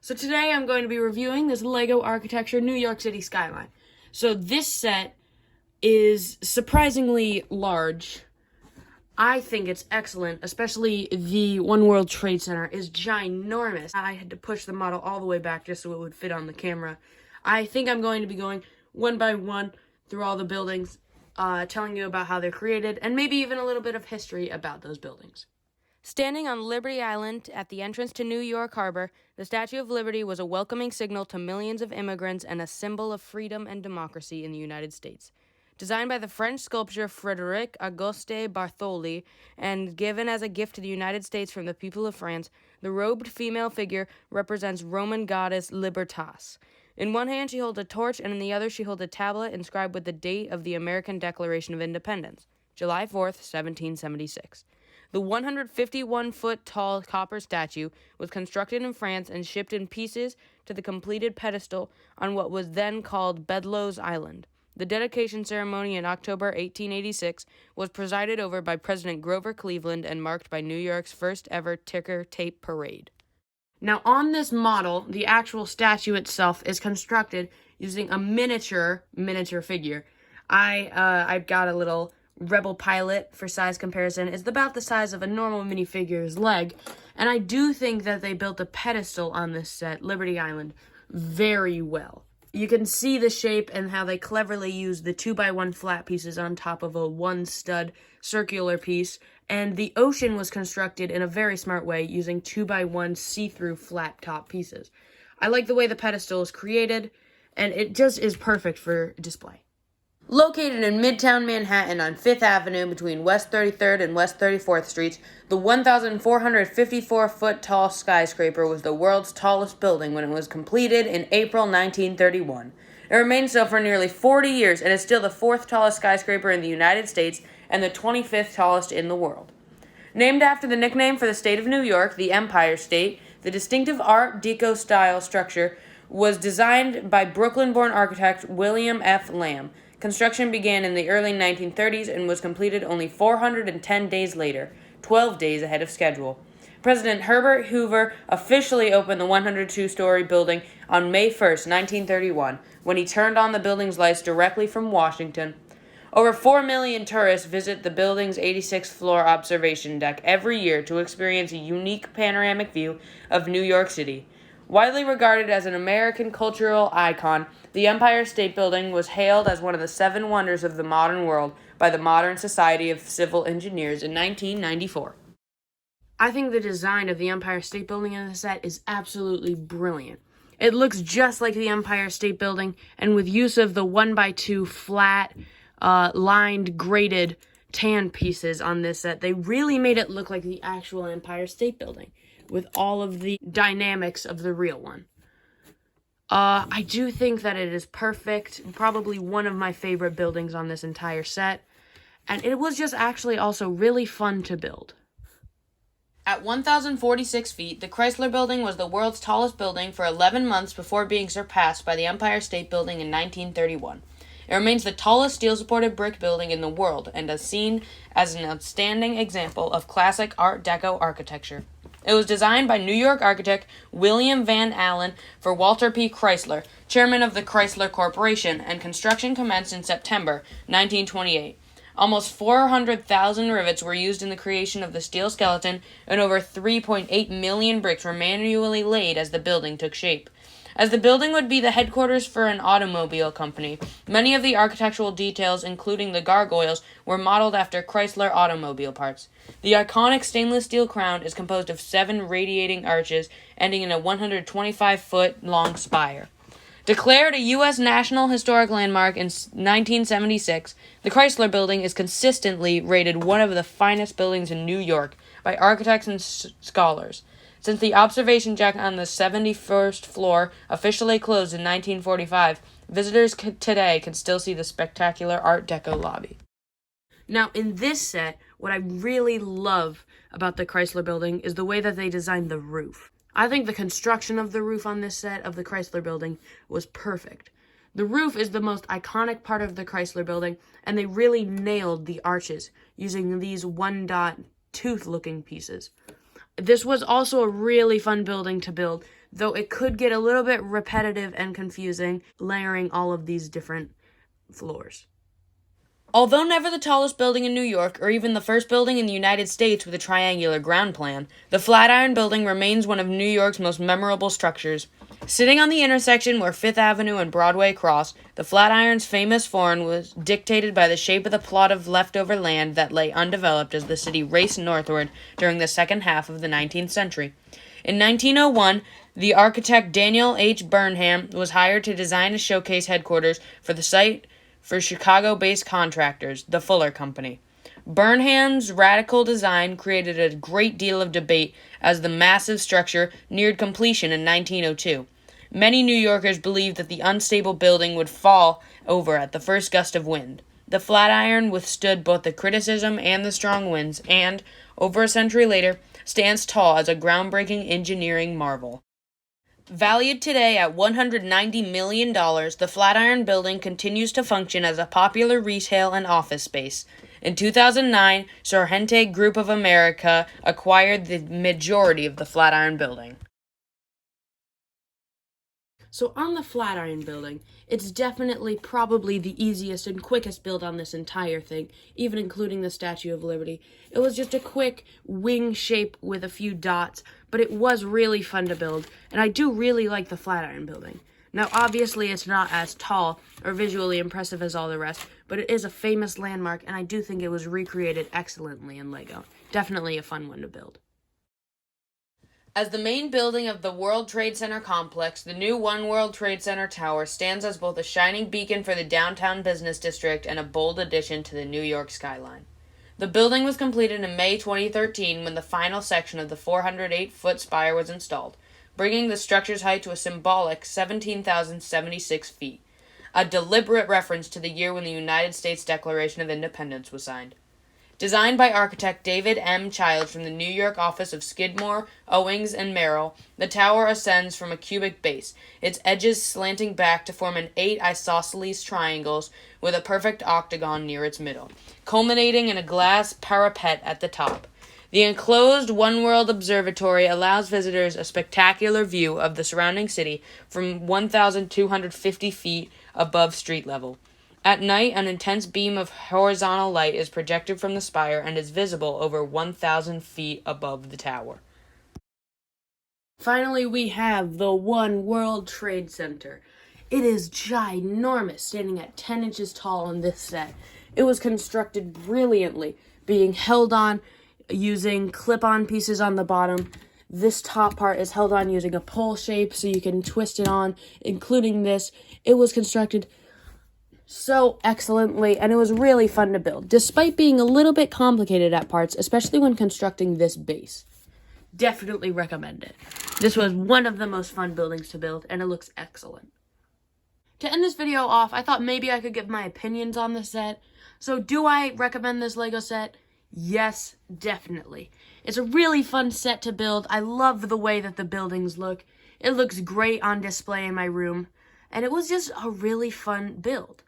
So today I'm going to be reviewing this LEGO Architecture New York City Skyline. So this set is surprisingly large. I think it's excellent, especially the One World Trade Center is ginormous. I had to push the model all the way back just so it would fit on the camera. I think I'm going to be going one by one through all the buildings, telling you about how they're created, and maybe even a little bit of history about those buildings. Standing on Liberty Island at the entrance to New York Harbor, the Statue of Liberty was a welcoming signal to millions of immigrants and a symbol of freedom and democracy in the United States. Designed by the French sculptor Frédéric Auguste Bartholdi and given as a gift to the United States from the people of France, the robed female figure represents Roman goddess Libertas. In one hand she holds a torch, and in the other she holds a tablet inscribed with the date of the American Declaration of Independence, July 4th, 1776. The 151-foot-tall copper statue was constructed in France and shipped in pieces to the completed pedestal on what was then called Bedloe's Island. The dedication ceremony in October 1886 was presided over by President Grover Cleveland and marked by New York's first-ever ticker tape parade. Now, on this model, the actual statue itself is constructed using a miniature figure. I've got a little Rebel Pilot for size comparison. Is about the size of a normal minifigure's leg, and I do think that they built a pedestal on this set, Liberty Island, very well. You can see the shape and how they cleverly used the 2x1 flat pieces on top of a one-stud circular piece, and the ocean was constructed in a very smart way using 2x1 see-through flat top pieces. I like the way the pedestal is created, and it just is perfect for display. Located in Midtown Manhattan on 5th Avenue between West 33rd and West 34th Streets, the 1,454-foot-tall skyscraper was the world's tallest building when it was completed in April 1931. It remained so for nearly 40 years and is still the 4th tallest skyscraper in the United States and the 25th tallest in the world. Named after the nickname for the state of New York, the Empire State, the distinctive Art Deco-style structure was designed by Brooklyn-born architect William F. Lamb. Construction began in the early 1930s and was completed only 410 days later, 12 days ahead of schedule. President Herbert Hoover officially opened the 102-story building on May 1st, 1931, when he turned on the building's lights directly from Washington. Over 4 million tourists visit the building's 86th floor observation deck every year to experience a unique panoramic view of New York City. Widely regarded as an American cultural icon, the Empire State Building was hailed as one of the 7 wonders of the modern world by the Modern Society of Civil Engineers in 1994. I think the design of the Empire State Building in the set is absolutely brilliant. It looks just like the Empire State Building, and with use of the 1x2 flat, lined, graded tan pieces on this set, they really made it look like the actual Empire State Building, with all of the dynamics of the real one. I do think that it is perfect, probably one of my favorite buildings on this entire set, and it was just actually also really fun to build. At 1,046 feet, the Chrysler Building was the world's tallest building for 11 months before being surpassed by the Empire State Building in 1931. It remains the tallest steel-supported brick building in the world and is seen as an outstanding example of classic Art Deco architecture. It was designed by New York architect William Van Allen for Walter P. Chrysler, chairman of the Chrysler Corporation, and construction commenced in September 1928. Almost 400,000 rivets were used in the creation of the steel skeleton, and over 3.8 million bricks were manually laid as the building took shape. As the building would be the headquarters for an automobile company, many of the architectural details, including the gargoyles, were modeled after Chrysler automobile parts. The iconic stainless steel crown is composed of 7 radiating arches, ending in a 125-foot-long spire. Declared a U.S. National Historic Landmark in 1976, the Chrysler Building is consistently rated one of the finest buildings in New York by architects and scholars. Since the observation deck on the 71st floor officially closed in 1945, visitors today can still see the spectacular Art Deco lobby. Now, in this set, what I really love about the Chrysler Building is the way that they designed the roof. I think the construction of the roof on this set of the Chrysler Building was perfect. The roof is the most iconic part of the Chrysler Building, and they really nailed the arches using these one-dot tooth-looking pieces. This was also a really fun building to build though it could get a little bit repetitive and confusing, layering all of these different floors. Although never the tallest building in New York, or even the first building in the United States with a triangular ground plan, the Flatiron Building remains one of New York's most memorable structures. Sitting on the intersection where Fifth Avenue and Broadway cross, the Flatiron's famous form was dictated by the shape of the plot of leftover land that lay undeveloped as the city raced northward during the second half of the 19th century. In 1901, the architect Daniel H. Burnham was hired to design a showcase headquarters for the site for Chicago-based contractors, the Fuller Company. Burnham's radical design created a great deal of debate as the massive structure neared completion in 1902. Many New Yorkers believed that the unstable building would fall over at the first gust of wind. The Flatiron withstood both the criticism and the strong winds and, over a century later, stands tall as a groundbreaking engineering marvel. Valued today at $190 million, the Flatiron Building continues to function as a popular retail and office space. In 2009, Sorrento Group of America acquired the majority of the Flatiron Building. So on the Flatiron Building, it's definitely probably the easiest and quickest build on this entire thing, even including the Statue of Liberty. It was just a quick wing shape with a few dots, but it was really fun to build, and I do really like the Flatiron Building. Now, obviously, it's not as tall or visually impressive as all the rest, but it is a famous landmark, and I do think it was recreated excellently in Lego. Definitely a fun one to build. As the main building of the World Trade Center complex, the new One World Trade Center Tower stands as both a shining beacon for the downtown business district and a bold addition to the New York skyline. The building was completed in May 2013 when the final section of the 408-foot spire was installed, bringing the structure's height to a symbolic 17,076 feet, a deliberate reference to the year when the United States Declaration of Independence was signed. Designed by architect David M. Childs from the New York office of Skidmore, Owings, and Merrill, the tower ascends from a cubic base, its edges slanting back to form an 8 isosceles triangles with a perfect octagon near its middle, culminating in a glass parapet at the top. The enclosed One World Observatory allows visitors a spectacular view of the surrounding city from 1,250 feet above street level. At night, an intense beam of horizontal light is projected from the spire and is visible over 1,000 feet above the tower. Finally, we have the One World Trade Center. It is ginormous, standing at 10 inches tall on this set. It was constructed brilliantly, being held on using clip-on pieces on the bottom. This top part is held on using a pole shape so you can twist it on, including this. It was constructed so excellently, and it was really fun to build, despite being a little bit complicated at parts, especially when constructing this base. Definitely recommend it. This was one of the most fun buildings to build, and it looks excellent. To end this video off, I thought maybe I could give my opinions on the set. So do I recommend this Lego set? Yes, definitely. It's a really fun set to build. I love the way that the buildings look. It looks great on display in my room, and it was just a really fun build.